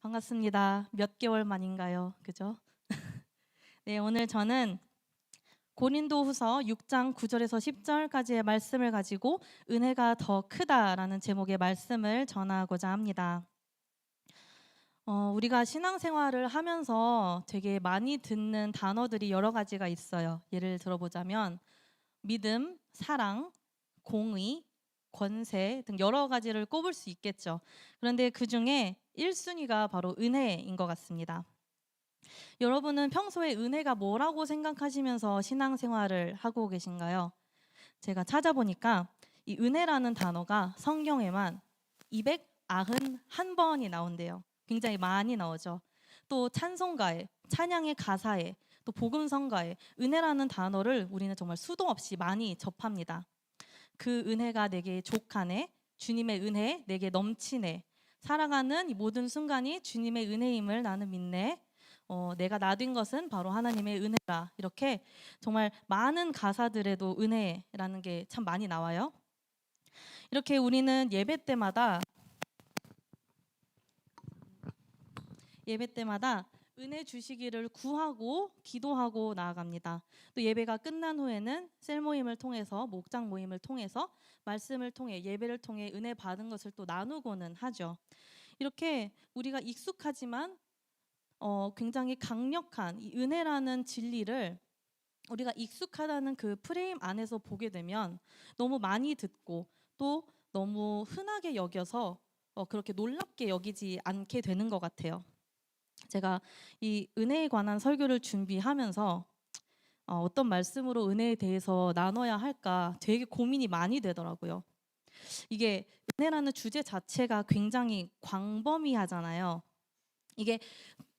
반갑습니다. 몇 개월 만인가요? 그죠? 네, 오늘 저는 고린도후서 6장 9절에서 10절까지의 말씀을 가지고 은혜가 더 크다라는 제목의 말씀을 전하고자 합니다. 우리가 신앙생활을 하면서 되게 많이 듣는 단어들이 여러 가지가 있어요. 예를 들어보자면 믿음, 사랑, 공의, 권세 등 여러 가지를 꼽을 수 있겠죠. 그런데 그 중에 1순위가 바로 은혜인 것 같습니다. 여러분은 평소에 은혜가 뭐라고 생각하시면서 신앙생활을 하고 계신가요? 제가 찾아보니까 이 은혜라는 단어가 성경에만 291번이 나온대요. 굉장히 많이 나오죠. 또 찬송가에, 찬양의 가사에, 또 복음성가에 은혜라는 단어를 우리는 정말 수도 없이 많이 접합니다. 그 은혜가 내게 족하네, 주님의 은혜 내게 넘치네, 살아가는 이 모든 순간이 주님의 은혜임을 나는 믿네, 내가 나된 것은 바로 하나님의 은혜라. 이렇게 정말 많은 가사들에도 은혜라는 게 참 많이 나와요. 이렇게 우리는 예배 때마다 은혜 주시기를 구하고 기도하고 나아갑니다. 또 예배가 끝난 후에는 셀 모임을 통해서, 목장 모임을 통해서, 말씀을 통해, 예배를 통해 은혜 받은 것을 또 나누고는 하죠. 이렇게 우리가 익숙하지만 굉장히 강력한 이 은혜라는 진리를 우리가 익숙하다는 그 프레임 안에서 보게 되면 너무 많이 듣고 또 너무 흔하게 여겨서 그렇게 놀랍게 여기지 않게 되는 것 같아요. 제가 이 은혜에 관한 설교를 준비하면서 어떤 말씀으로 은혜에 대해서 나눠야 할까 되게 고민이 많이 되더라고요. 이게 은혜라는 주제 자체가 굉장히 광범위하잖아요. 이게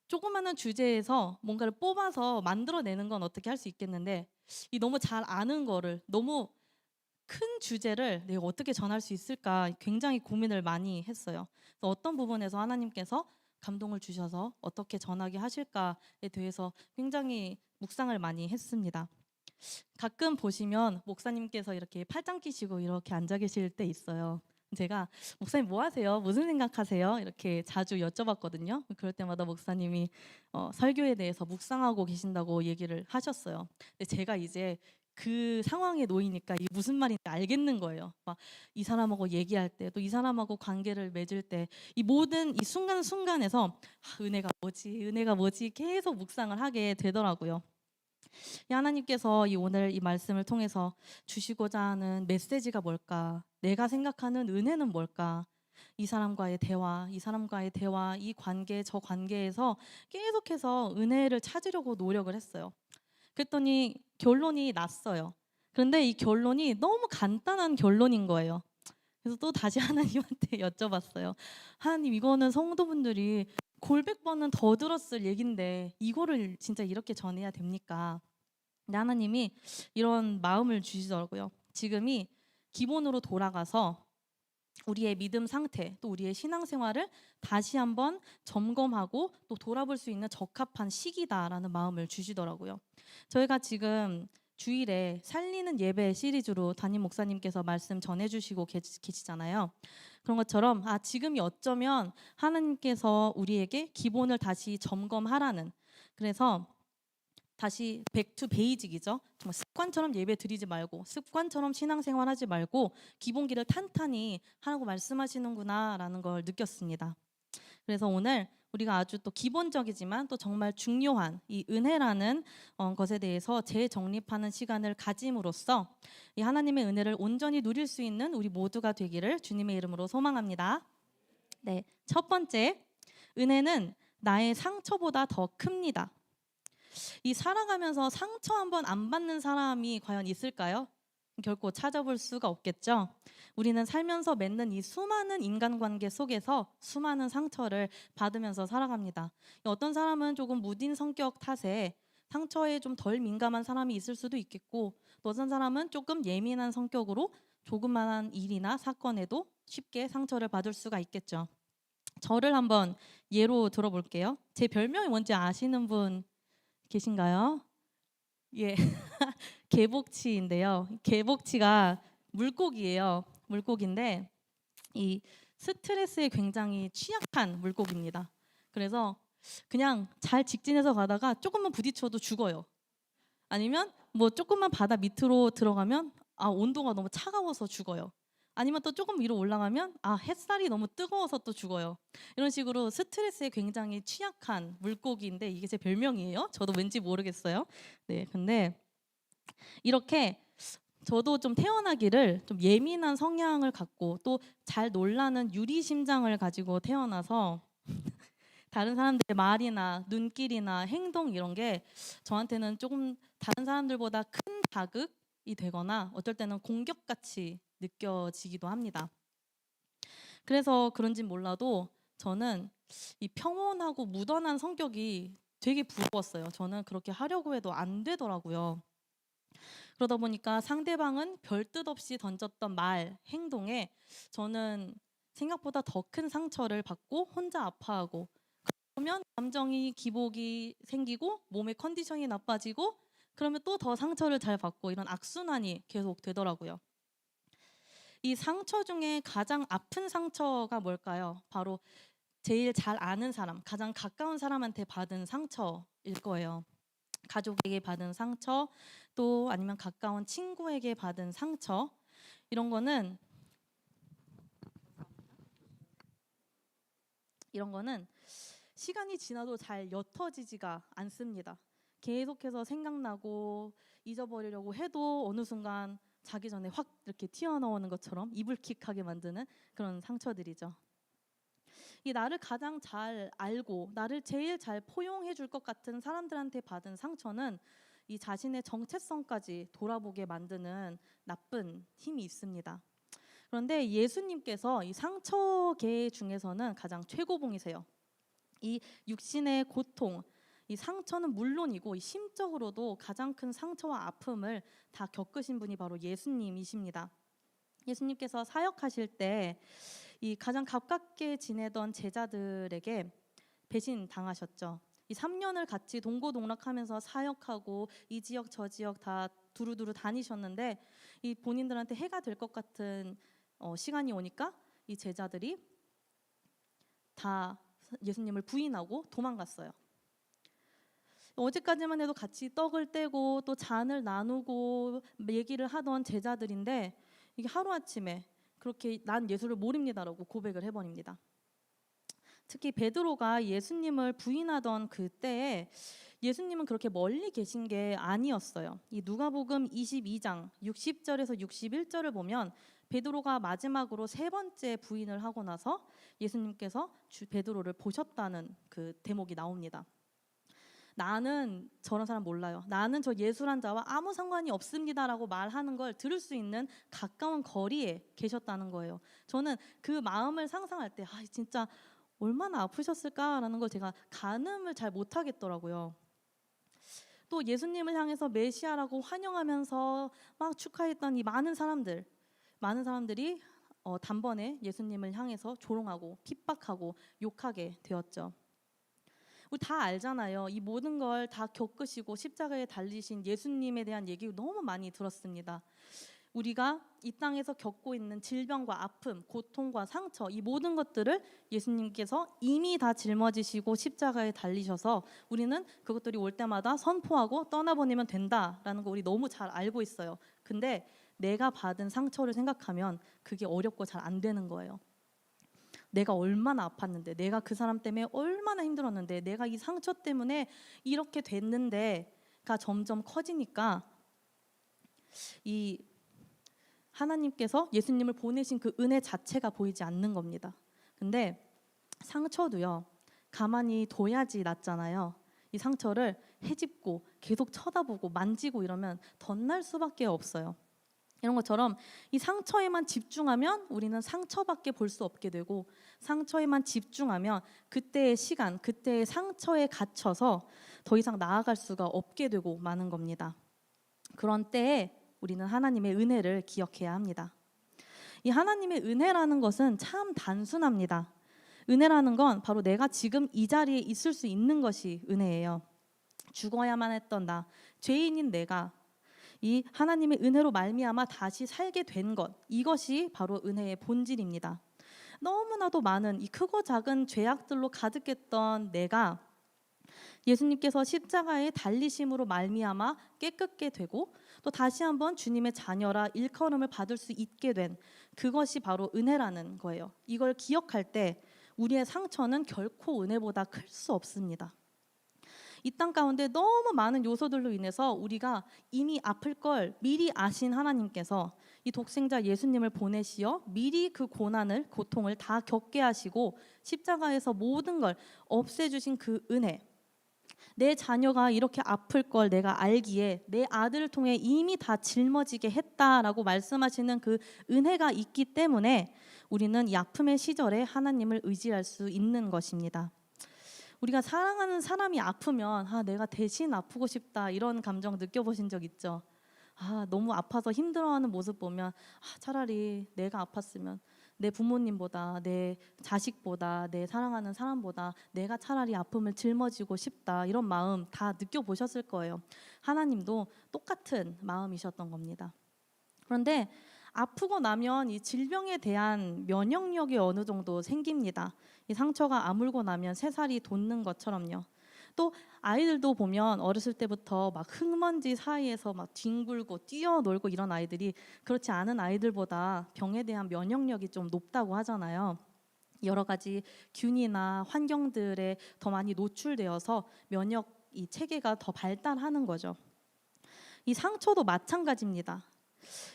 조그마한 주제에서 뭔가를 뽑아서 만들어내는 건 어떻게 할 수 있겠는데, 이 너무 잘 아는 거를, 너무 큰 주제를 내가 어떻게 전할 수 있을까 굉장히 고민을 많이 했어요. 그래서 어떤 부분에서 하나님께서 감동을 주셔서 어떻게 전하게 하실까에 대해서 굉장히 묵상을 많이 했습니다. 가끔 보시면 목사님께서 이렇게 팔짱 끼시고 이렇게 앉아 계실 때 있어요. 제가 목사님 뭐 하세요? 무슨 생각하세요? 이렇게 자주 여쭤봤거든요. 그럴 때마다 목사님이 설교에 대해서 묵상하고 계신다고 얘기를 하셨어요. 근데 제가 이제 그 상황에 놓이니까 이게 무슨 말인지 알겠는 거예요. 막 이 사람하고 얘기할 때, 또 이 사람하고 관계를 맺을 때, 이 모든 이 순간순간에서 은혜가 뭐지, 은혜가 뭐지 계속 묵상을 하게 되더라고요. 하나님께서 오늘 이 말씀을 통해서 주시고자 하는 메시지가 뭘까? 내가 생각하는 은혜는 뭘까? 이 사람과의 대화, 이 사람과의 대화, 이 관계, 저 관계에서 계속해서 은혜를 찾으려고 노력을 했어요. 그랬더니 결론이 났어요. 그런데 이 결론이 너무 간단한 결론인 거예요. 그래서 또 다시 하나님한테 여쭤봤어요. 하나님, 이거는 성도분들이 골백 번은 더 들었을 얘긴데 이거를 진짜 이렇게 전해야 됩니까? 근데 하나님이 이런 마음을 주시더라고요. 지금이 기본으로 돌아가서 우리의 믿음 상태, 또 우리의 신앙생활을 다시 한번 점검하고 또 돌아볼 수 있는 적합한 시기다라는 마음을 주시더라고요. 저희가 지금 주일에 살리는 예배 시리즈로 담임 목사님께서 말씀 전해주시고 계시잖아요. 그런 것처럼 지금이 어쩌면 하나님께서 우리에게 기본을 다시 점검하라는, 그래서 다시 백투 베이직이죠. 정말 습관처럼 예배 드리지 말고, 습관처럼 신앙생활 하지 말고 기본기를 탄탄히 하라고 말씀하시는구나라는 걸 느꼈습니다. 그래서 오늘 우리가 아주 또 기본적이지만 또 정말 중요한 이 은혜라는 것에 대해서 재정립하는 시간을 가짐으로써 이 하나님의 은혜를 온전히 누릴 수 있는 우리 모두가 되기를 주님의 이름으로 소망합니다. 네, 첫 번째, 은혜는 나의 상처보다 더 큽니다. 이 살아가면서 상처 한번 안 받는 사람이 과연 있을까요? 결코 찾아볼 수가 없겠죠. 우리는 살면서 맺는 이 수많은 인간관계 속에서 수많은 상처를 받으면서 살아갑니다. 어떤 사람은 조금 무딘 성격 탓에 상처에 좀 덜 민감한 사람이 있을 수도 있겠고, 또 어떤 사람은 조금 예민한 성격으로 조그만한 일이나 사건에도 쉽게 상처를 받을 수가 있겠죠. 저를 한번 예로 들어볼게요. 제 별명이 뭔지 아시는 분 계신가요? 예, 개복치인데요. 개복치가 물고기예요. 물고기인데 이 스트레스에 굉장히 취약한 물고기입니다. 그래서 그냥 잘 직진해서 가다가 조금만 부딪혀도 죽어요. 아니면 뭐 조금만 바다 밑으로 들어가면 온도가 너무 차가워서 죽어요. 아니면 또 조금 위로 올라가면 햇살이 너무 뜨거워서 또 죽어요. 이런 식으로 스트레스에 굉장히 취약한 물고기인데 이게 제 별명이에요. 저도 왠지 모르겠어요. 네, 근데 이렇게 저도 좀 태어나기를 좀 예민한 성향을 갖고 또 잘 놀라는 유리 심장을 가지고 태어나서 다른 사람들의 말이나 눈길이나 행동 이런 게 저한테는 조금 다른 사람들보다 큰 자극이 되거나 어떨 때는 공격같이 느껴지기도 합니다. 그래서 그런진 몰라도 저는 이 평온하고 무던한 성격이 되게 부러웠어요. 저는 그렇게 하려고 해도 안 되더라고요. 그러다 보니까 상대방은 별뜻 없이 던졌던 말, 행동에 저는 생각보다 더 큰 상처를 받고 혼자 아파하고 그러면 감정이 기복이 생기고 몸의 컨디션이 나빠지고 그러면 또 더 상처를 잘 받고 이런 악순환이 계속 되더라고요. 이 상처 중에 가장 아픈 상처가 뭘까요? 바로 제일 잘 아는 사람, 가장 가까운 사람한테 받은 상처일 거예요. 가족에게 받은 상처, 또 아니면 가까운 친구에게 받은 상처 이런 거는 시간이 지나도 잘 옅어지지가 않습니다. 계속해서 생각나고 잊어버리려고 해도 어느 순간 자기 전에 확 이렇게 튀어나오는 것처럼 이불킥하게 만드는 그런 상처들이죠. 이 나를 가장 잘 알고 나를 제일 잘 포용해 줄 것 같은 사람들한테 받은 상처는 이 자신의 정체성까지 돌아보게 만드는 나쁜 힘이 있습니다. 그런데 예수님께서 이 상처계 중에서는 가장 최고봉이세요. 이 육신의 고통, 이 상처는 물론이고 이 심적으로도 가장 큰 상처와 아픔을 다 겪으신 분이 바로 예수님이십니다. 예수님께서 사역하실 때 이 가장 가깝게 지내던 제자들에게 배신 당하셨죠. 이 3년을 같이 동고동락하면서 사역하고 이 지역 저 지역 다 두루두루 다니셨는데 이 본인들한테 해가 될 것 같은 시간이 오니까 이 제자들이 다 예수님을 부인하고 도망갔어요. 어제까지만 해도 같이 떡을 떼고 또 잔을 나누고 얘기를 하던 제자들인데 이게 하루아침에 그렇게 난 예수를 모릅니다라고 고백을 해버립니다. 특히 베드로가 예수님을 부인하던 그때에 예수님은 그렇게 멀리 계신 게 아니었어요. 이 누가복음 22장 60절에서 61절을 보면 베드로가 마지막으로 세 번째 부인을 하고 나서 예수님께서 베드로를 보셨다는 그 대목이 나옵니다. 나는 저런 사람 몰라요. 나는 저 예수란 자와 아무 상관이 없습니다라고 말하는 걸 들을 수 있는 가까운 거리에 계셨다는 거예요. 저는 그 마음을 상상할 때 진짜 얼마나 아프셨을까라는 걸 제가 가늠을 잘 못하겠더라고요. 또 예수님을 향해서 메시아라고 환영하면서 막 축하했던 이 많은 사람들이 단번에 예수님을 향해서 조롱하고 핍박하고 욕하게 되었죠. 우리 다 알잖아요. 이 모든 걸 다 겪으시고 십자가에 달리신 예수님에 대한 얘기 너무 많이 들었습니다. 우리가 이 땅에서 겪고 있는 질병과 아픔, 고통과 상처 이 모든 것들을 예수님께서 이미 다 짊어지시고 십자가에 달리셔서 우리는 그것들이 올 때마다 선포하고 떠나보내면 된다라는 거 우리 너무 잘 알고 있어요. 근데 내가 받은 상처를 생각하면 그게 어렵고 잘 안 되는 거예요. 내가 얼마나 아팠는데, 내가 그 사람 때문에 얼마나 힘들었는데, 내가 이 상처 때문에 이렇게 됐는데가 점점 커지니까 이 하나님께서 예수님을 보내신 그 은혜 자체가 보이지 않는 겁니다. 근데 상처도요, 가만히 둬야지 낫잖아요. 이 상처를 헤집고 계속 쳐다보고 만지고 이러면 덧날 수밖에 없어요. 이런 것처럼 이 상처에만 집중하면 우리는 상처밖에 볼 수 없게 되고, 상처에만 집중하면 그때의 시간, 그때의 상처에 갇혀서 더 이상 나아갈 수가 없게 되고 마는 겁니다. 그런 때에 우리는 하나님의 은혜를 기억해야 합니다. 이 하나님의 은혜라는 것은 참 단순합니다. 은혜라는 건 바로 내가 지금 이 자리에 있을 수 있는 것이 은혜예요. 죽어야만 했던 나, 죄인인 내가 이 하나님의 은혜로 말미암아 다시 살게 된 것, 이것이 바로 은혜의 본질입니다. 너무나도 많은 이 크고 작은 죄악들로 가득했던 내가 예수님께서 십자가에 달리심으로 말미암아 깨끗게 되고 또 다시 한번 주님의 자녀라 일컬음을 받을 수 있게 된 그것이 바로 은혜라는 거예요. 이걸 기억할 때 우리의 상처는 결코 은혜보다 클 수 없습니다. 이 땅 가운데 너무 많은 요소들로 인해서 우리가 이미 아플 걸 미리 아신 하나님께서 이 독생자 예수님을 보내시어 미리 그 고난을 고통을 다 겪게 하시고 십자가에서 모든 걸 없애주신 그 은혜, 내 자녀가 이렇게 아플 걸 내가 알기에 내 아들을 통해 이미 다 짊어지게 했다라고 말씀하시는 그 은혜가 있기 때문에 우리는 이 아픔의 시절에 하나님을 의지할 수 있는 것입니다. 우리가 사랑하는 사람이 아프면 내가 대신 아프고 싶다 이런 감정 느껴보신 적 있죠? 너무 아파서 힘들어하는 모습 보면 차라리 내가 아팠으면 내 부모님보다 내 자식보다 내 사랑하는 사람보다 내가 차라리 아픔을 짊어지고 싶다 이런 마음 다 느껴보셨을 거예요. 하나님도 똑같은 마음이셨던 겁니다. 그런데 아프고 나면 이 질병에 대한 면역력이 어느 정도 생깁니다. 이 상처가 아물고 나면 새살이 돋는 것처럼요. 또 아이들도 보면 어렸을 때부터 막 흙먼지 사이에서 막 뒹굴고 뛰어놀고 이런 아이들이 그렇지 않은 아이들보다 병에 대한 면역력이 좀 높다고 하잖아요. 여러 가지 균이나 환경들에 더 많이 노출되어서 면역 이 체계가 더 발달하는 거죠. 이 상처도 마찬가지입니다.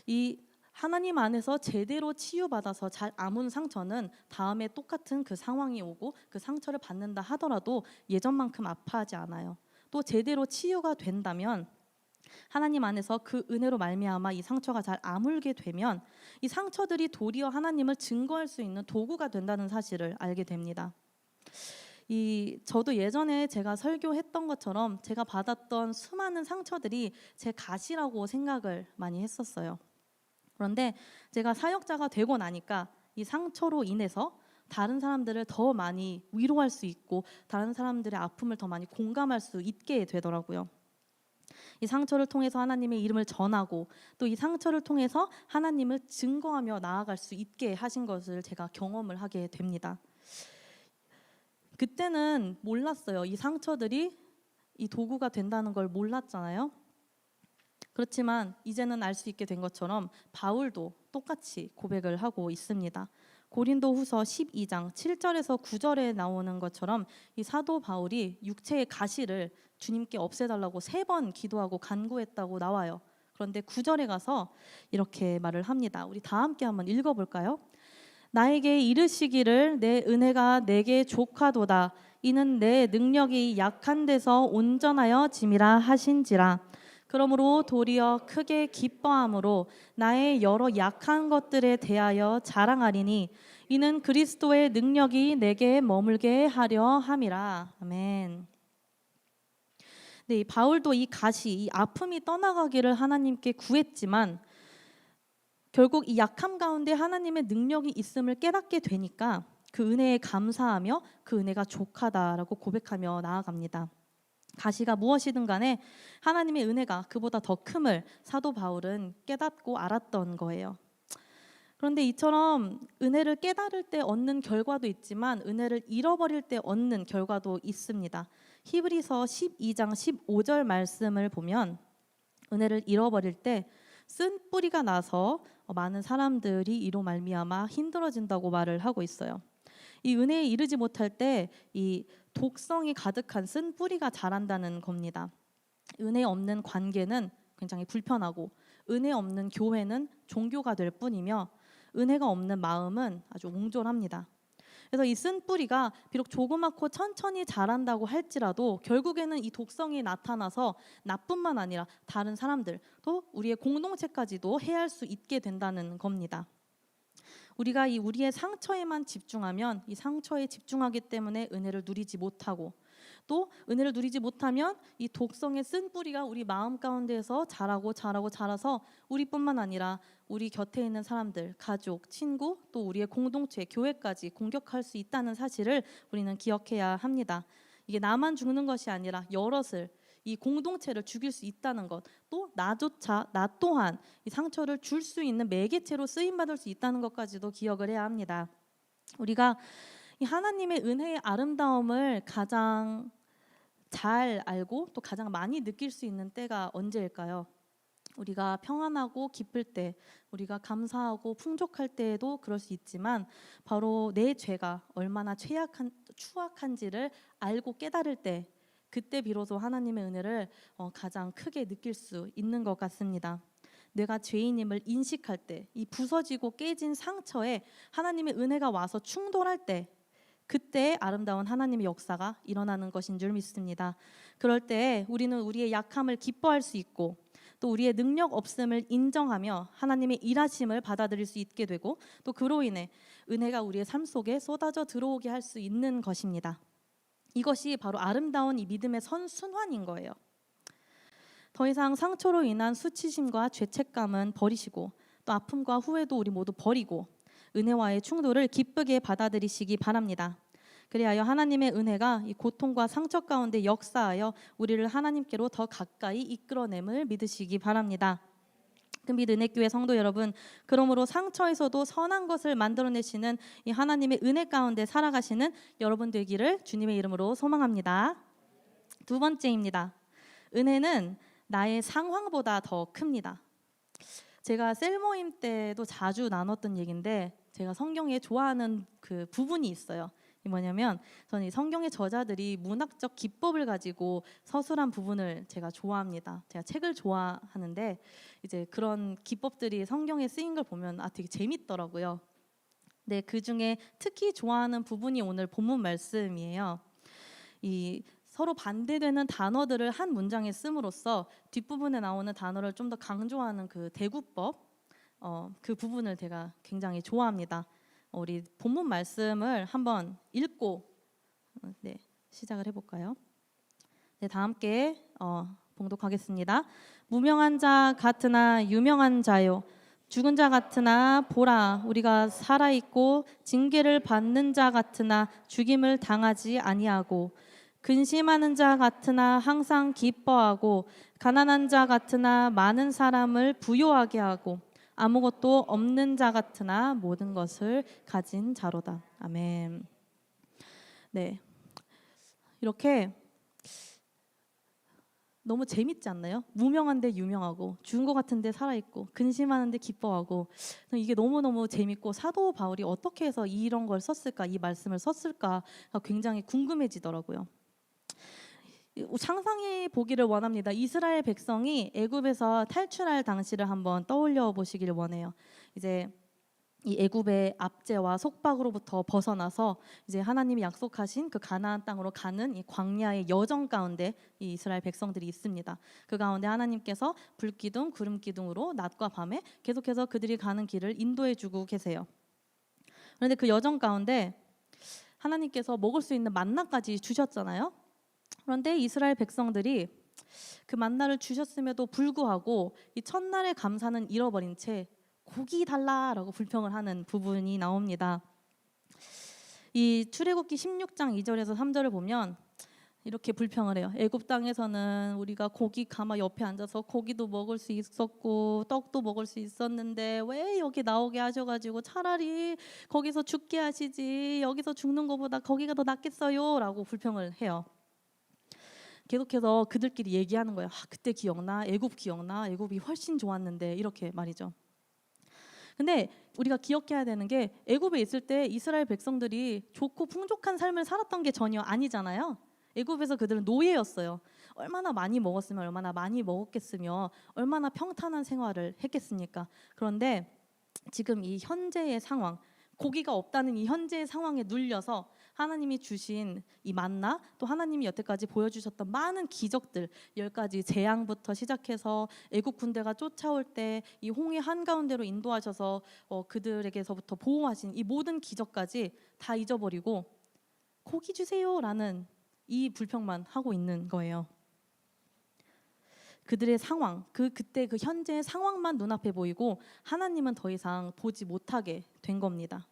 이 하나님 안에서 제대로 치유받아서 잘 아문 상처는 다음에 똑같은 그 상황이 오고 그 상처를 받는다 하더라도 예전만큼 아파하지 않아요. 또 제대로 치유가 된다면 하나님 안에서 그 은혜로 말미암아 이 상처가 잘 아물게 되면 이 상처들이 도리어 하나님을 증거할 수 있는 도구가 된다는 사실을 알게 됩니다. 저도 예전에 제가 설교했던 것처럼 제가 받았던 수많은 상처들이 제 갓이라고 생각을 많이 했었어요. 그런데 제가 사역자가 되고 나니까 이 상처로 인해서 다른 사람들을 더 많이 위로할 수 있고 다른 사람들의 아픔을 더 많이 공감할 수 있게 되더라고요. 이 상처를 통해서 하나님의 이름을 전하고 또 이 상처를 통해서 하나님을 증거하며 나아갈 수 있게 하신 것을 제가 경험을 하게 됩니다. 그때는 몰랐어요. 이 상처들이 이 도구가 된다는 걸 몰랐잖아요. 그렇지만 이제는 알 수 있게 된 것처럼 바울도 똑같이 고백을 하고 있습니다. 고린도후서 12장 7절에서 9절에 나오는 것처럼 이 사도 바울이 육체의 가시를 주님께 없애달라고 3번 기도하고 간구했다고 나와요. 그런데 9절에 가서 이렇게 말을 합니다. 우리 다 함께 한번 읽어볼까요? 나에게 이르시기를 내 은혜가 내게 족하도다. 이는 내 능력이 약한 데서 온전하여 짐이라 하신지라. 그러므로 도리어 크게 기뻐함으로 나의 여러 약한 것들에 대하여 자랑하리니 이는 그리스도의 능력이 내게 머물게 하려 함이라. 아멘. 네, 바울도 이 가시, 이 아픔이 떠나가기를 하나님께 구했지만 결국 이 약함 가운데 하나님의 능력이 있음을 깨닫게 되니까 그 은혜에 감사하며 그 은혜가 족하다라고 고백하며 나아갑니다. 가시가 무엇이든 간에 하나님의 은혜가 그보다 더 큼을 사도 바울은 깨닫고 알았던 거예요. 그런데 이처럼 은혜를 깨달을 때 얻는 결과도 있지만 은혜를 잃어버릴 때 얻는 결과도 있습니다. 히브리서 12장 15절 말씀을 보면 은혜를 잃어버릴 때 쓴 뿌리가 나서 많은 사람들이 이로 말미암아 힘들어진다고 말을 하고 있어요. 이 은혜에 이르지 못할 때 이 독성이 가득한 쓴 뿌리가 자란다는 겁니다. 은혜 없는 관계는 굉장히 불편하고 은혜 없는 교회는 종교가 될 뿐이며 은혜가 없는 마음은 아주 옹졸합니다. 그래서 이 쓴 뿌리가 비록 조그맣고 천천히 자란다고 할지라도 결국에는 이 독성이 나타나서 나뿐만 아니라 다른 사람들 또 우리의 공동체까지도 해할 수 있게 된다는 겁니다. 우리가 이 우리의 상처에만 집중하면 이 상처에 집중하기 때문에 은혜를 누리지 못하고 또 은혜를 누리지 못하면 이 독성의 쓴 뿌리가 우리 마음 가운데에서 자라서 우리뿐만 아니라 우리 곁에 있는 사람들, 가족, 친구 또 우리의 공동체, 교회까지 공격할 수 있다는 사실을 우리는 기억해야 합니다. 이게 나만 죽는 것이 아니라 여럿을 이 공동체를 죽일 수 있다는 것, 또 나 또한 이 상처를 줄 수 있는 매개체로 쓰임받을 수 있다는 것까지도 기억을 해야 합니다. 우리가 이 하나님의 은혜의 아름다움을 가장 잘 알고 또 가장 많이 느낄 수 있는 때가 언제일까요? 우리가 평안하고 기쁠 때, 우리가 감사하고 풍족할 때에도 그럴 수 있지만 바로 내 죄가 얼마나 추악한지를 알고 깨달을 때, 그때 비로소 하나님의 은혜를 가장 크게 느낄 수 있는 것 같습니다. 내가 죄인임을 인식할 때, 이 부서지고 깨진 상처에 하나님의 은혜가 와서 충돌할 때, 그때 아름다운 하나님의 역사가 일어나는 것인 줄 믿습니다. 그럴 때 우리는 우리의 약함을 기뻐할 수 있고 또 우리의 능력 없음을 인정하며 하나님의 일하심을 받아들일 수 있게 되고 또 그로 인해 은혜가 우리의 삶 속에 쏟아져 들어오게 할 수 있는 것입니다. 이것이 바로 아름다운 이 믿음의 선순환인 거예요. 더 이상 상처로 인한 수치심과 죄책감은 버리시고 또 아픔과 후회도 우리 모두 버리고 은혜와의 충돌을 기쁘게 받아들이시기 바랍니다. 그리하여 하나님의 은혜가 이 고통과 상처 가운데 역사하여 우리를 하나님께로 더 가까이 이끌어냄을 믿으시기 바랍니다. 금빛 은혜교회 성도 여러분, 그러므로 상처에서도 선한 것을 만들어내시는 이 하나님의 은혜 가운데 살아가시는 여러분 되기를 주님의 이름으로 소망합니다. 두 번째입니다. 은혜는 나의 상황보다 더 큽니다. 제가 셀 모임 때도 자주 나눴던 얘기인데 제가 성경에 좋아하는 그 부분이 있어요. 이 뭐냐면 저는 이 성경의 저자들이 문학적 기법을 가지고 서술한 부분을 제가 좋아합니다. 제가 책을 좋아하는데 이제 그런 기법들이 성경에 쓰인 걸 보면 되게 재밌더라고요. 네, 그 중에 특히 좋아하는 부분이 오늘 본문 말씀이에요. 이 서로 반대되는 단어들을 한 문장에 씀으로써 뒷부분에 나오는 단어를 좀 더 강조하는 그 대구법, 그 부분을 제가 굉장히 좋아합니다. 우리 본문 말씀을 한번 읽고 시작을 해볼까요? 네, 다 함께 봉독하겠습니다. 무명한 자 같으나 유명한 자요, 죽은 자 같으나 보라 우리가 살아있고 징계를 받는 자 같으나 죽임을 당하지 아니하고 근심하는 자 같으나 항상 기뻐하고 가난한 자 같으나 많은 사람을 부요하게 하고 아무것도 없는 자 같으나 모든 것을 가진 자로다. 아멘. 네, 이렇게 너무 재밌지 않나요? 무명한데 유명하고 죽은 것 같은데 살아있고 근심하는데 기뻐하고 이게 너무너무 재밌고 사도 바울이 어떻게 해서 이런 걸 썼을까, 이 말씀을 썼을까 굉장히 궁금해지더라고요. 상상해 보기를 원합니다. 이스라엘 백성이 애굽에서 탈출할 당시를 한번 떠올려 보시기를 원해요. 이제 이 애굽의 압제와 속박으로부터 벗어나서 이제 하나님이 약속하신 그 가나안 땅으로 가는 이 광야의 여정 가운데 이 이스라엘 백성들이 있습니다. 그 가운데 하나님께서 불기둥, 구름기둥으로 낮과 밤에 계속해서 그들이 가는 길을 인도해 주고 계세요. 그런데 그 여정 가운데 하나님께서 먹을 수 있는 만나까지 주셨잖아요. 그런데 이스라엘 백성들이 그 만나를 주셨음에도 불구하고 이 첫날의 감사는 잃어버린 채 고기 달라라고 불평을 하는 부분이 나옵니다. 이 출애굽기 16장 2절에서 3절을 보면 이렇게 불평을 해요. 애굽 땅에서는 우리가 고기 가마 옆에 앉아서 고기도 먹을 수 있었고 떡도 먹을 수 있었는데 왜 여기 나오게 하셔가지고 차라리 거기서 죽게 하시지, 여기서 죽는 것보다 거기가 더 낫겠어요 라고 불평을 해요. 계속해서 그들끼리 얘기하는 거예요. 그때 기억나? 애굽 기억나? 애굽이 훨씬 좋았는데, 이렇게 말이죠. 근데 우리가 기억해야 되는 게 애굽에 있을 때 이스라엘 백성들이 좋고 풍족한 삶을 살았던 게 전혀 아니잖아요. 애굽에서 그들은 노예였어요. 얼마나 많이 먹었으면 얼마나 많이 먹었겠으며 얼마나 평탄한 생활을 했겠습니까? 그런데 지금 이 현재의 상황, 고기가 없다는 이 현재의 상황에 눌려서 하나님이 주신 이 만나, 또 하나님이 여태까지 보여주셨던 많은 기적들, 10가지 재앙부터 시작해서 애국 군대가 쫓아올 때 이 홍해 한가운데로 인도하셔서 그들에게서부터 보호하신 이 모든 기적까지 다 잊어버리고 고기 주세요라는 이 불평만 하고 있는 거예요. 그들의 상황, 그때 그 현재의 상황만 눈앞에 보이고 하나님은 더 이상 보지 못하게 된 겁니다.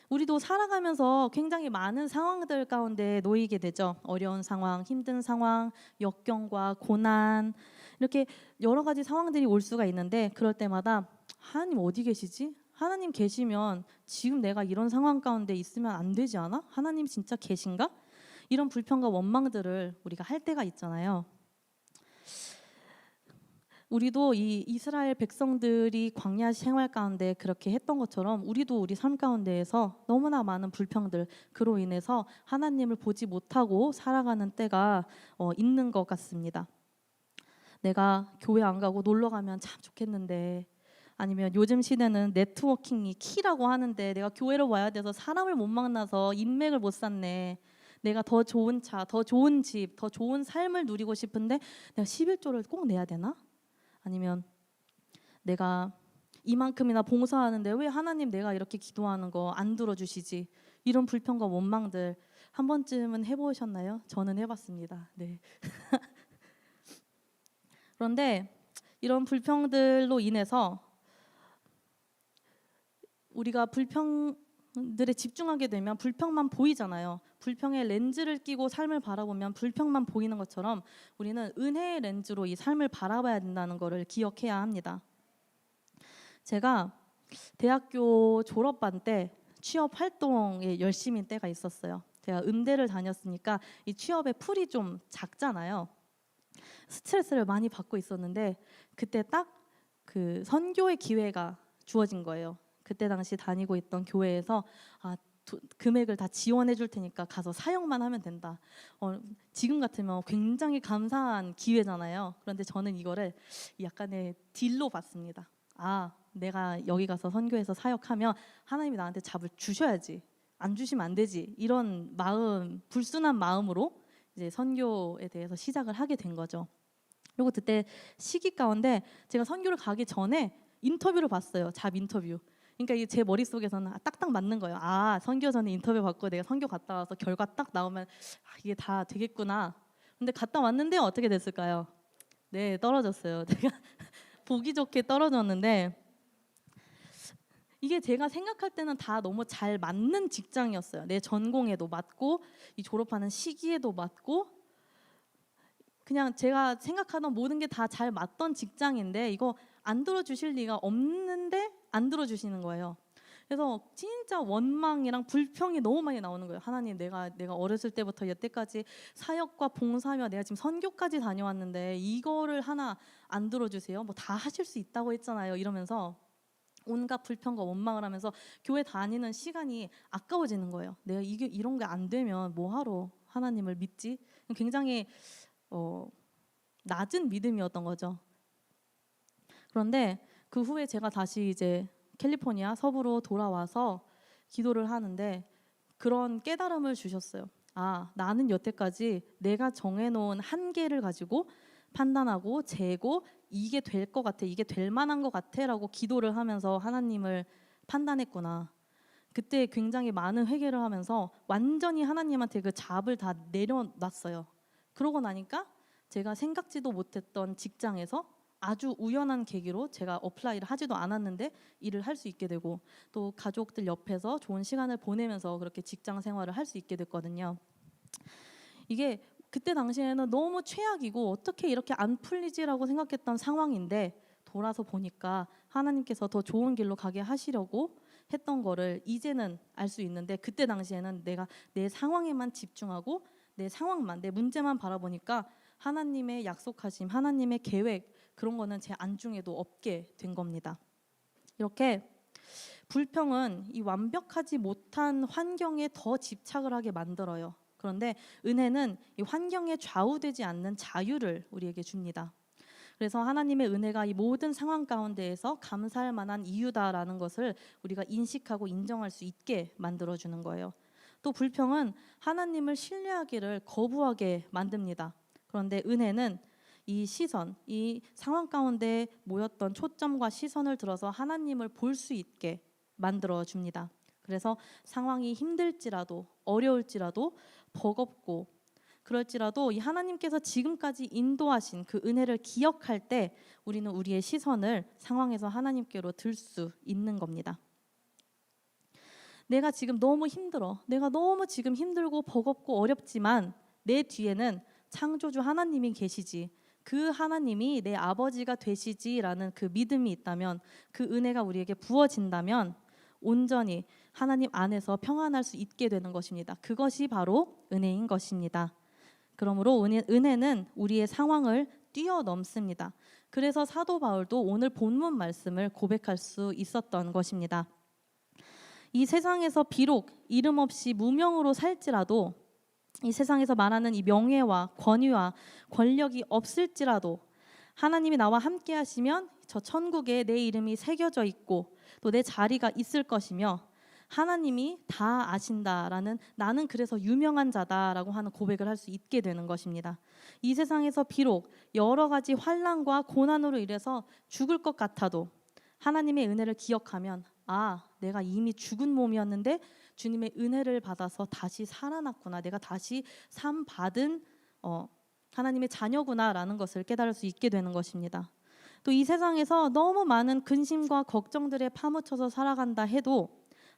우리도 살아가면서 굉장히 많은 상황들 가운데 놓이게 되죠. 어려운 상황, 힘든 상황, 역경과 고난, 이렇게 여러 가지 상황들이 올 수가 있는데 그럴 때마다 하나님 어디 계시지? 하나님 계시면 지금 내가 이런 상황 가운데 있으면 안 되지 않아? 하나님 진짜 계신가? 이런 불평과 원망들을 우리가 할 때가 있잖아요. 우리도 이 이스라엘 백성들이 광야 생활 가운데 그렇게 했던 것처럼 우리도 우리 삶 가운데에서 너무나 많은 불평들, 그로 인해서 하나님을 보지 못하고 살아가는 때가 있는 것 같습니다. 내가 교회 안 가고 놀러 가면 참 좋겠는데, 아니면 요즘 시대는 네트워킹이 키라고 하는데 내가 교회를 와야 돼서 사람을 못 만나서 인맥을 못 쌓네. 내가 더 좋은 차, 더 좋은 집, 더 좋은 삶을 누리고 싶은데 내가 11조를 꼭 내야 되나? 아니면 내가 이만큼이나 봉사하는데 왜 하나님 내가 이렇게 기도하는 거 안 들어주시지? 이런 불평과 원망들 한 번쯤은 해보셨나요? 저는 해봤습니다. 네. 그런데 이런 불평들로 인해서 우리가 불평들에 집중하게 되면 불평만 보이잖아요. 불평의 렌즈를 끼고 삶을 바라보면 불평만 보이는 것처럼 우리는 은혜의 렌즈로 이 삶을 바라봐야 된다는 것을 기억해야 합니다. 제가 대학교 졸업반 때 취업 활동에 열심인 때가 있었어요. 제가 음대를 다녔으니까 이 취업의 풀이 좀 작잖아요. 스트레스를 많이 받고 있었는데 그때 딱 그 선교의 기회가 주어진 거예요. 그때 당시 다니고 있던 교회에서 금액을 다 지원해 줄 테니까 가서 사역만 하면 된다. 지금 같으면 굉장히 감사한 기회잖아요. 그런데 저는 이거를 약간의 딜로 봤습니다. 내가 여기 가서 선교해서 사역하면 하나님이 나한테 잡을 주셔야지. 안 주시면 안 되지. 이런 마음, 불순한 마음으로 이제 선교에 대해서 시작을 하게 된 거죠. 그리고 그때 시기 가운데 제가 선교를 가기 전에 인터뷰를 봤어요. 잡 인터뷰. 그러니까 이게 제 머릿속에서는 딱딱 맞는 거예요. 선교 전에 인터뷰 받고 내가 선교 갔다 와서 결과 딱 나오면 이게 다 되겠구나. 근데 갔다 왔는데 어떻게 됐을까요? 네, 떨어졌어요. 제가 보기 좋게 떨어졌는데 이게 제가 생각할 때는 다 너무 잘 맞는 직장이었어요. 내 전공에도 맞고 이 졸업하는 시기에도 맞고 그냥 제가 생각하던 모든 게 다 잘 맞던 직장인데 이거 안 들어주실 리가 없는데 안 들어주시는 거예요. 그래서 진짜 원망이랑 불평이 너무 많이 나오는 거예요. 하나님, 내가 어렸을 때부터 여태까지 사역과 봉사하며 내가 지금 선교까지 다녀왔는데 이거를 하나 안 들어주세요? 뭐 다 하실 수 있다고 했잖아요. 이러면서 온갖 불평과 원망을 하면서 교회 다니는 시간이 아까워지는 거예요. 내가 이런 게 안 되면 뭐하러 하나님을 믿지? 굉장히 낮은 믿음이었던 거죠. 그런데 그 후에 제가 다시 이제 캘리포니아 서부로 돌아와서 기도를 하는데 그런 깨달음을 주셨어요. 나는 여태까지 내가 정해놓은 한계를 가지고 판단하고 재고 이게 될 것 같아, 이게 될 만한 것 같아라고 기도를 하면서 하나님을 판단했구나. 그때 굉장히 많은 회개를 하면서 완전히 하나님한테 그 잡을 다 내려놨어요. 그러고 나니까 제가 생각지도 못했던 직장에서 아주 우연한 계기로 제가 어플라이를 하지도 않았는데 일을 할 수 있게 되고 또 가족들 옆에서 좋은 시간을 보내면서 그렇게 직장 생활을 할 수 있게 됐거든요. 이게 그때 당시에는 너무 최악이고 어떻게 이렇게 안 풀리지라고 생각했던 상황인데 돌아서 보니까 하나님께서 더 좋은 길로 가게 하시려고 했던 거를 이제는 알 수 있는데 그때 당시에는 내가 내 상황에만 집중하고 내 상황만, 내 문제만 바라보니까 하나님의 약속하심, 하나님의 계획 그런 거는 제 안중에도 없게 된 겁니다. 이렇게 불평은 이 완벽하지 못한 환경에 더 집착을 하게 만들어요. 그런데 은혜는 이 환경에 좌우되지 않는 자유를 우리에게 줍니다. 그래서 하나님의 은혜가 이 모든 상황 가운데에서 감사할 만한 이유다라는 것을 우리가 인식하고 인정할 수 있게 만들어주는 거예요. 또 불평은 하나님을 신뢰하기를 거부하게 만듭니다. 그런데 은혜는 이 시선, 이 상황 가운데 모였던 초점과 시선을 들어서 하나님을 볼 수 있게 만들어줍니다. 그래서 상황이 힘들지라도 어려울지라도 버겁고 그럴지라도 이 하나님께서 지금까지 인도하신 그 은혜를 기억할 때 우리는 우리의 시선을 상황에서 하나님께로 들 수 있는 겁니다. 내가 지금 너무 힘들어. 내가 너무 지금 힘들고 버겁고 어렵지만 내 뒤에는 창조주 하나님이 계시지. 그 하나님이 내 아버지가 되시지라는 그 믿음이 있다면, 그 은혜가 우리에게 부어진다면 온전히 하나님 안에서 평안할 수 있게 되는 것입니다. 그것이 바로 은혜인 것입니다. 그러므로 은혜는 우리의 상황을 뛰어넘습니다. 그래서 사도 바울도 오늘 본문 말씀을 고백할 수 있었던 것입니다. 이 세상에서 비록 이름 없이 무명으로 살지라도, 이 세상에서 말하는 이 명예와 권위와 권력이 없을지라도 하나님이 나와 함께 하시면 저 천국에 내 이름이 새겨져 있고 또 내 자리가 있을 것이며 하나님이 다 아신다라는, 나는 그래서 유명한 자다라고 하는 고백을 할 수 있게 되는 것입니다. 이 세상에서 비록 여러 가지 환난과 고난으로 인해서 죽을 것 같아도 하나님의 은혜를 기억하면, 아, 내가 이미 죽은 몸이었는데 주님의 은혜를 받아서 다시 살아났구나, 내가 다시 산 받은 하나님의 자녀구나라는 것을 깨달을 수 있게 되는 것입니다. 또 이 세상에서 너무 많은 근심과 걱정들에 파묻혀서 살아간다 해도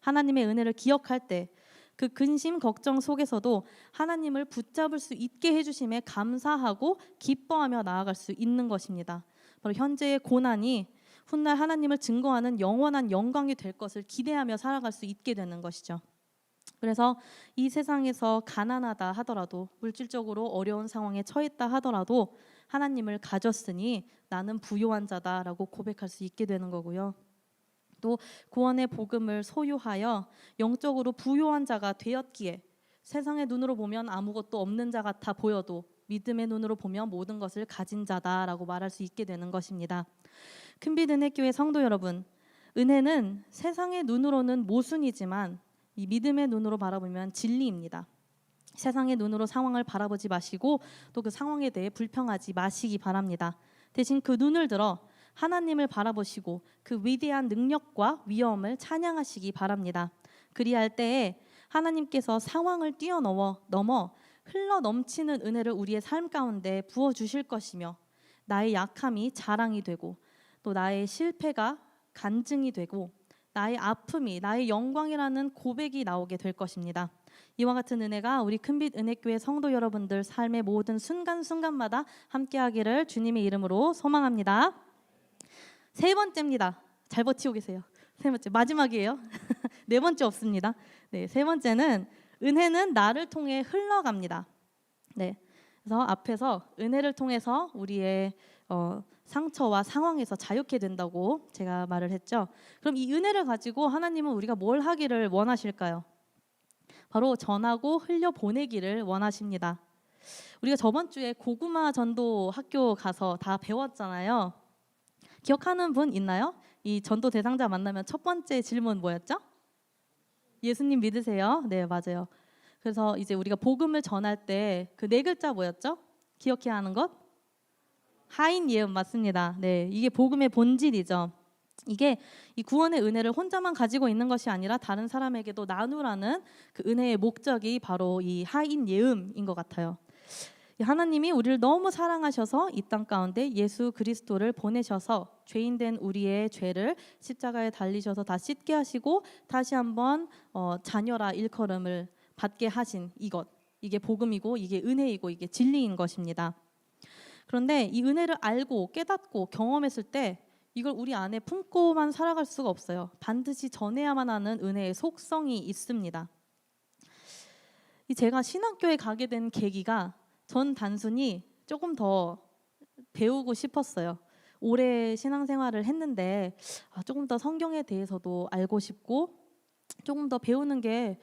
하나님의 은혜를 기억할 때 그 근심 걱정 속에서도 하나님을 붙잡을 수 있게 해주심에 감사하고 기뻐하며 나아갈 수 있는 것입니다. 바로 현재의 고난이 훗날 하나님을 증거하는 영원한 영광이 될 것을 기대하며 살아갈 수 있게 되는 것이죠. 그래서 이 세상에서 가난하다 하더라도, 물질적으로 어려운 상황에 처했다 하더라도 하나님을 가졌으니 나는 부요한 자다라고 고백할 수 있게 되는 거고요. 또 구원의 복음을 소유하여 영적으로 부요한 자가 되었기에 세상의 눈으로 보면 아무것도 없는 자 같아 보여도 믿음의 눈으로 보면 모든 것을 가진 자다라고 말할 수 있게 되는 것입니다. 큰빛 은혜교회 성도 여러분, 은혜는 세상의 눈으로는 모순이지만 이 믿음의 눈으로 바라보면 진리입니다. 세상의 눈으로 상황을 바라보지 마시고 또 그 상황에 대해 불평하지 마시기 바랍니다. 대신 그 눈을 들어 하나님을 바라보시고 그 위대한 능력과 위엄을 찬양하시기 바랍니다. 그리할 때에 하나님께서 상황을 뛰어넘어 흘러 넘치는 은혜를 우리의 삶 가운데 부어주실 것이며, 나의 약함이 자랑이 되고 또 나의 실패가 간증이 되고 나의 아픔이 나의 영광이라는 고백이 나오게 될 것입니다. 이와 같은 은혜가 우리 큰빛 은혜교회 성도 여러분들 삶의 모든 순간순간마다 함께하기를 주님의 이름으로 소망합니다. 세 번째입니다. 잘 버티고 계세요. 세 번째, 마지막이에요. 네 번째 없습니다. 네, 세 번째는 은혜는 나를 통해 흘러갑니다. 네, 그래서 앞에서 은혜를 통해서 우리의 상처와 상황에서 자유케 된다고 제가 말을 했죠. 그럼 이 은혜를 가지고 하나님은 우리가 뭘 하기를 원하실까요? 바로 전하고 흘려보내기를 원하십니다. 우리가 저번 주에 고구마 전도 학교 가서 다 배웠잖아요. 기억하는 분 있나요? 이 전도 대상자 만나면 첫 번째 질문 뭐였죠? 예수님 믿으세요? 네, 맞아요. 그래서 이제 우리가 복음을 전할 때 그 네 글자 뭐였죠? 기억해야 하는 것? 하인 예음 맞습니다. 네, 이게 복음의 본질이죠. 이게 이 구원의 은혜를 혼자만 가지고 있는 것이 아니라 다른 사람에게도 나누라는 그 은혜의 목적이 바로 이 하인 예음인 것 같아요. 하나님이 우리를 너무 사랑하셔서 이 땅 가운데 예수 그리스도를 보내셔서 죄인된 우리의 죄를 십자가에 달리셔서 다 씻게 하시고 다시 한번 자녀라 일컬음을 받게 하신 이게 복음이고 이게 은혜이고 이게 진리인 것입니다. 그런데 이 은혜를 알고 깨닫고 경험했을 때 이걸 우리 안에 품고만 살아갈 수가 없어요. 반드시 전해야만 하는 은혜의 속성이 있습니다. 제가 신학교에 가게 된 계기가, 전 단순히 조금 더 배우고 싶었어요. 오래 신앙생활을 했는데 조금 더 성경에 대해서도 알고 싶고 조금 더 배우는 게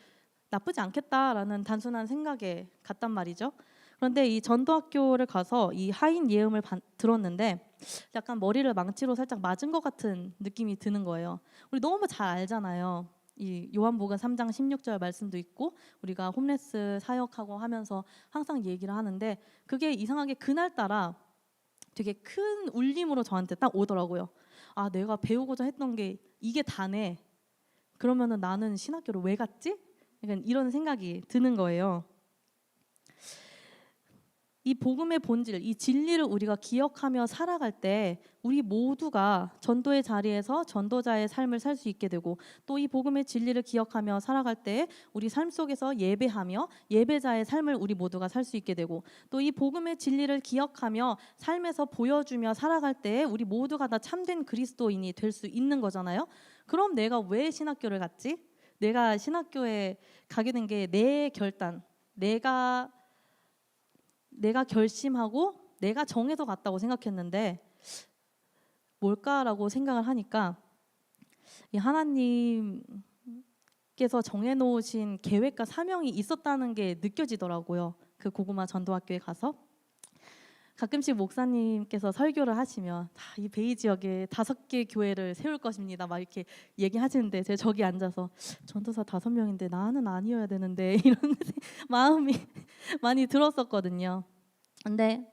나쁘지 않겠다라는 단순한 생각에 갔단 말이죠. 그런데 이 전도학교를 가서 이 하인 예음을 들었는데 약간 머리를 망치로 살짝 맞은 것 같은 느낌이 드는 거예요. 우리 너무 잘 알잖아요. 이 요한복음 3장 16절 말씀도 있고 우리가 홈레스 사역하고 하면서 항상 얘기를 하는데, 그게 이상하게 그날따라 되게 큰 울림으로 저한테 딱 오더라고요. 아, 내가 배우고자 했던 게 이게 다네. 그러면은 나는 신학교를 왜 갔지? 약간 이런 생각이 드는 거예요. 이 복음의 본질, 이 진리를 우리가 기억하며 살아갈 때 우리 모두가 전도의 자리에서 전도자의 삶을 살 수 있게 되고, 또 이 복음의 진리를 기억하며 살아갈 때 우리 삶 속에서 예배하며 예배자의 삶을 우리 모두가 살 수 있게 되고, 또 이 복음의 진리를 기억하며 삶에서 보여주며 살아갈 때 우리 모두가 다 참된 그리스도인이 될 수 있는 거잖아요. 그럼 내가 왜 신학교를 갔지? 내가 신학교에 가게 된 게 내 결단, 내가 결심하고 내가 정해서 갔다고 생각했는데 뭘까라고 생각을 하니까 이 하나님께서 정해놓으신 계획과 사명이 있었다는 게 느껴지더라고요. 그 고구마 전도학교에 가서 가끔씩 목사님께서 설교를 하시면 이 베이 지역에 5개 교회를 세울 것입니다 막 이렇게 얘기하시는데, 제가 저기 앉아서 전도사 5명인데 나는 아니어야 되는데 이런 마음이 많이 들었었거든요. 근데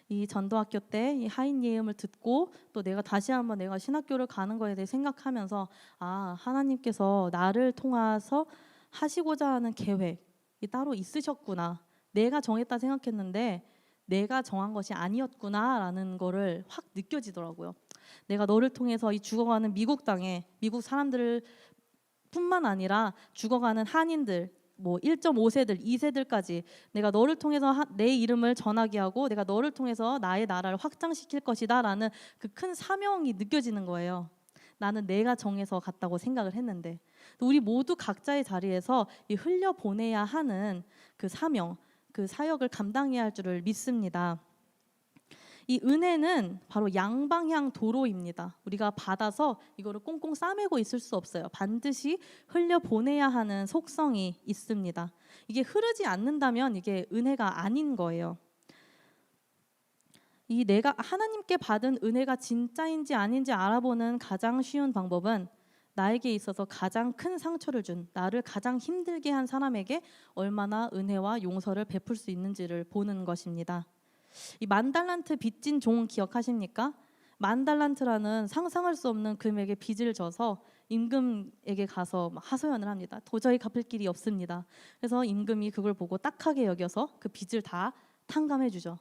이 전도학교 때 이 하인 예음을 듣고 또 내가 다시 한번 내가 신학교를 가는 거에 대해 생각하면서, 하나님께서 나를 통해서 하시고자 하는 계획이 따로 있으셨구나. 내가 정했다 생각했는데 내가 정한 것이 아니었구나라는 거를 확 느껴지더라고요. 내가 너를 통해서 이 죽어가는 미국 땅에 미국 사람들을 뿐만 아니라 죽어가는 한인들, 뭐 1.5세들, 2세들까지 내가 너를 통해서 내 이름을 전하게 하고 내가 너를 통해서 나의 나라를 확장시킬 것이다라는 그 큰 사명이 느껴지는 거예요. 나는 내가 정해서 갔다고 생각을 했는데, 우리 모두 각자의 자리에서 이 흘려보내야 하는 그 사명, 그 사역을 감당해야 할 줄을 믿습니다. 이 은혜는 바로 양방향 도로입니다. 우리가 받아서 이거를 꽁꽁 싸매고 있을 수 없어요. 반드시 흘려보내야 하는 속성이 있습니다. 이게 흐르지 않는다면 이게 은혜가 아닌 거예요. 이 내가 하나님께 받은 은혜가 진짜인지 아닌지 알아보는 가장 쉬운 방법은 나에게 있어서 가장 큰 상처를 준, 나를 가장 힘들게 한 사람에게 얼마나 은혜와 용서를 베풀 수 있는지를 보는 것입니다. 이 10,000달란트 빚진 종 기억하십니까? 10,000달란트라는 상상할 수 없는 금액의 빚을 져서 임금에게 가서 하소연을 합니다. 도저히 갚을 길이 없습니다. 그래서 임금이 그걸 보고 딱하게 여겨서 그 빚을 다 탕감해 주죠.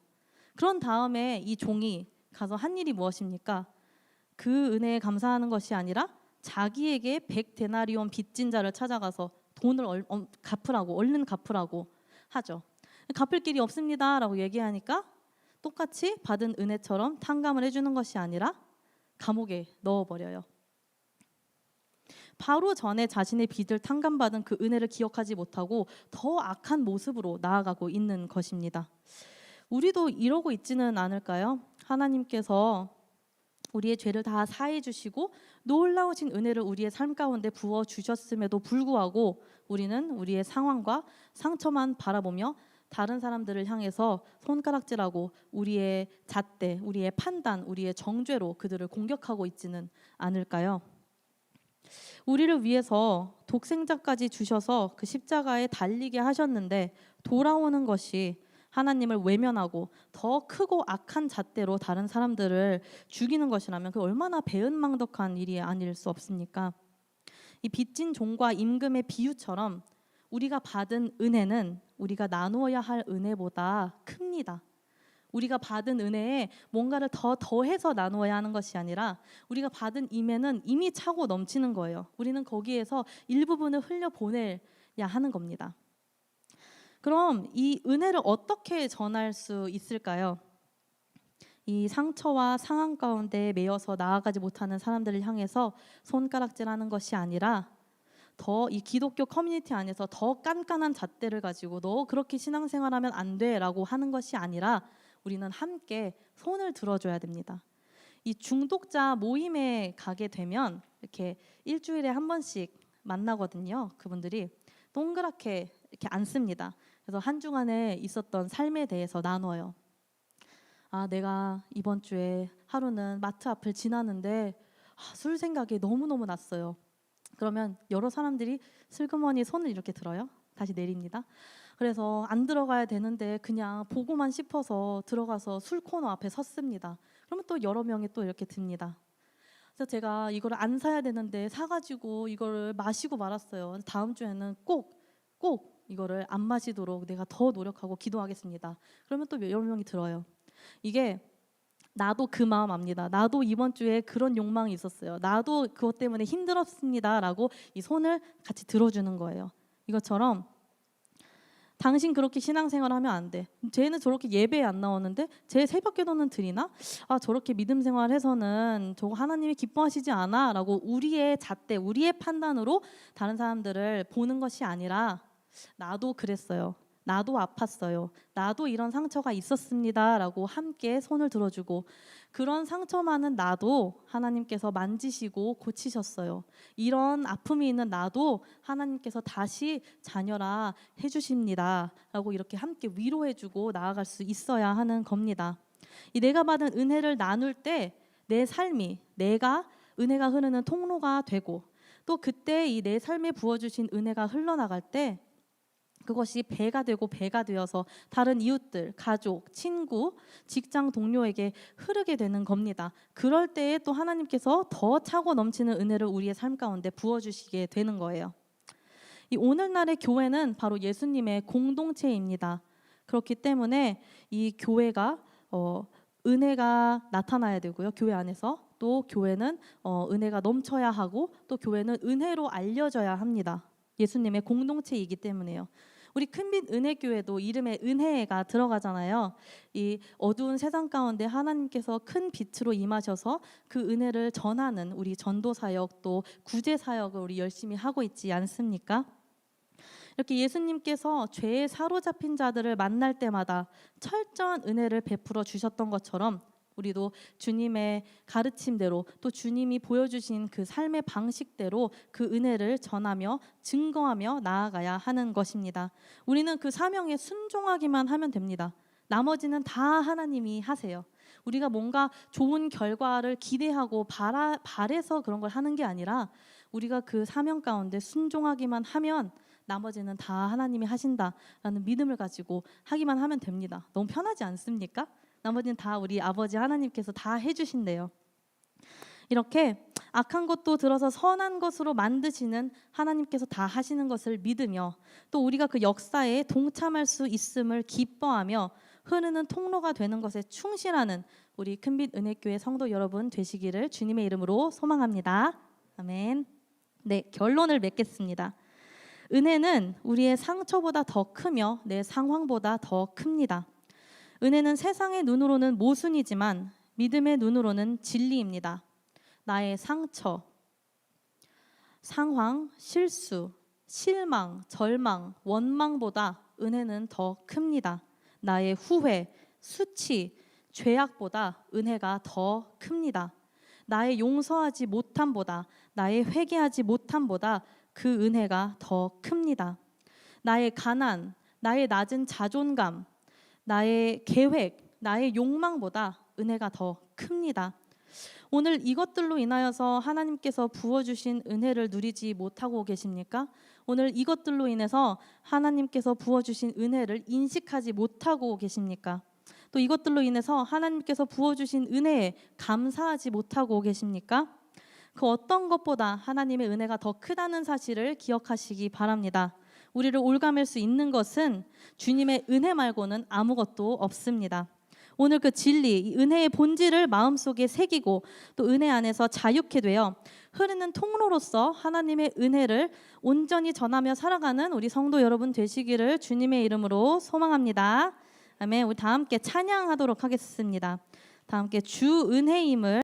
그런 다음에 이 종이 가서 한 일이 무엇입니까? 그 은혜에 감사하는 것이 아니라 자기에게 100데나리온 빚진 자를 찾아가서 돈을 갚으라고, 얼른 갚으라고 하죠. 갚을 길이 없습니다라고 얘기하니까 똑같이 받은 은혜처럼 탕감을 해주는 것이 아니라 감옥에 넣어버려요. 바로 전에 자신의 빚을 탕감받은 그 은혜를 기억하지 못하고 더 악한 모습으로 나아가고 있는 것입니다. 우리도 이러고 있지는 않을까요? 하나님께서 우리의 죄를 다 사해 주시고 놀라우신 은혜를 우리의 삶 가운데 부어 주셨음에도 불구하고 우리는 우리의 상황과 상처만 바라보며 다른 사람들을 향해서 손가락질하고 우리의 잣대, 우리의 판단, 우리의 정죄로 그들을 공격하고 있지는 않을까요? 우리를 위해서 독생자까지 주셔서 그 십자가에 달리게 하셨는데 돌아오는 것이 하나님을 외면하고 더 크고 악한 잣대로 다른 사람들을 죽이는 것이라면 그 얼마나 배은망덕한 일이 아닐 수 없습니까? 이 빚진 종과 임금의 비유처럼 우리가 받은 은혜는 우리가 나누어야 할 은혜보다 큽니다. 우리가 받은 은혜에 뭔가를 더해서 나누어야 하는 것이 아니라 우리가 받은 임에는 이미 차고 넘치는 거예요. 우리는 거기에서 일부분을 흘려보내야 하는 겁니다. 그럼 이 은혜를 어떻게 전할 수 있을까요? 이 상처와 상황 가운데 매여서 나아가지 못하는 사람들을 향해서 손가락질하는 것이 아니라 더 이 기독교 커뮤니티 안에서 더 깐깐한 잣대를 가지고 너 그렇게 신앙생활하면 안 돼라고 하는 것이 아니라 우리는 함께 손을 들어줘야 됩니다. 이 중독자 모임에 가게 되면 이렇게 일주일에 한 번씩 만나거든요. 그분들이 동그랗게 이렇게 앉습니다. 그래서 한 주간에 있었던 삶에 대해서 나눠요. 내가 이번 주에 하루는 마트 앞을 지나는데 술 생각이 너무너무 났어요. 그러면 여러 사람들이 슬그머니 손을 이렇게 들어요. 다시 내립니다. 그래서 안 들어가야 되는데 그냥 보고만 싶어서 들어가서 술 코너 앞에 섰습니다. 그러면 또 여러 명이 또 이렇게 듭니다. 그래서 제가 이걸 안 사야 되는데 사가지고 이거를 마시고 말았어요. 다음 주에는 꼭 이거를 안 마시도록 내가 더 노력하고 기도하겠습니다. 그러면 또 여러 명이 들어요. 이게 나도 그 마음 압니다. 나도 이번 주에 그런 욕망이 있었어요. 나도 그것 때문에 힘들었습니다. 라고 이 손을 같이 들어주는 거예요. 이것처럼 당신 그렇게 신앙생활 하면 안 돼. 쟤는 저렇게 예배에 안 나오는데 쟤 새벽기도는 드리나? 아, 저렇게 믿음 생활해서는 저거 하나님이 기뻐하시지 않아? 라고 우리의 잣대, 우리의 판단으로 다른 사람들을 보는 것이 아니라 나도 그랬어요. 나도 아팠어요. 나도 이런 상처가 있었습니다. 라고 함께 손을 들어주고 그런 상처 많은 나도 하나님께서 만지시고 고치셨어요. 이런 아픔이 있는 나도 하나님께서 다시 자녀라 해주십니다. 라고 이렇게 함께 위로해주고 나아갈 수 있어야 하는 겁니다. 이 내가 받은 은혜를 나눌 때 내 삶이 내가 은혜가 흐르는 통로가 되고 또 그때 이 내 삶에 부어주신 은혜가 흘러나갈 때 그것이 배가 되고 배가 되어서 다른 이웃들, 가족, 친구, 직장 동료에게 흐르게 되는 겁니다. 그럴 때에 또 하나님께서 더 차고 넘치는 은혜를 우리의 삶 가운데 부어주시게 되는 거예요. 이 오늘날의 교회는 바로 예수님의 공동체입니다. 그렇기 때문에 이 교회가 은혜가 나타나야 되고요. 교회 안에서 또 교회는 은혜가 넘쳐야 하고 또 교회는 은혜로 알려져야 합니다. 예수님의 공동체이기 때문에요. 우리 큰빛 은혜교회도 이름에 은혜가 들어가잖아요. 이 어두운 세상 가운데 하나님께서 큰 빛으로 임하셔서 그 은혜를 전하는 우리 전도 사역 또 구제 사역을 우리 열심히 하고 있지 않습니까? 이렇게 예수님께서 죄에 사로잡힌 자들을 만날 때마다 철저한 은혜를 베풀어 주셨던 것처럼 우리도 주님의 가르침대로 또 주님이 보여주신 그 삶의 방식대로 그 은혜를 전하며 증거하며 나아가야 하는 것입니다. 우리는 그 사명에 순종하기만 하면 됩니다. 나머지는 다 하나님이 하세요. 우리가 뭔가 좋은 결과를 기대하고 바래서 그런 걸 하는 게 아니라 우리가 그 사명 가운데 순종하기만 하면 나머지는 다 하나님이 하신다라는 믿음을 가지고 하기만 하면 됩니다. 너무 편하지 않습니까? 나머지는 다 우리 아버지 하나님께서 다 해주신대요. 이렇게 악한 것도 들어서 선한 것으로 만드시는 하나님께서 다 하시는 것을 믿으며 또 우리가 그 역사에 동참할 수 있음을 기뻐하며 흐르는 통로가 되는 것에 충실하는 우리 큰빛 은혜교회 성도 여러분 되시기를 주님의 이름으로 소망합니다. 아멘. 네, 결론을 맺겠습니다. 은혜는 우리의 상처보다 더 크며 내 상황보다 더 큽니다. 은혜는 세상의 눈으로는 모순이지만 믿음의 눈으로는 진리입니다. 나의 상처, 상황, 실수, 실망, 절망, 원망보다 은혜는 더 큽니다. 나의 후회, 수치, 죄악보다 은혜가 더 큽니다. 나의 용서하지 못함보다 나의 회개하지 못함보다 그 은혜가 더 큽니다. 나의 가난, 나의 낮은 자존감, 나의 계획, 나의 욕망보다 은혜가 더 큽니다. 오늘 이것들로 인하여서 하나님께서 부어주신 은혜를 누리지 못하고 계십니까? 오늘 이것들로 인해서 하나님께서 부어주신 은혜를 인식하지 못하고 계십니까? 또 이것들로 인해서 하나님께서 부어주신 은혜에 감사하지 못하고 계십니까? 그 어떤 것보다 하나님의 은혜가 더 크다는 사실을 기억하시기 바랍니다. 우리를 올가맬 수 있는 것은 주님의 은혜 말고는 아무것도 없습니다. 오늘 그 진리, 이 은혜의 본질을 마음속에 새기고 또 은혜 안에서 자유케 되어 흐르는 통로로서 하나님의 은혜를 온전히 전하며 살아가는 우리 성도 여러분 되시기를 주님의 이름으로 소망합니다. 아멘. 우리 다 함께 찬양하도록 하겠습니다. 다 함께 주 은혜임을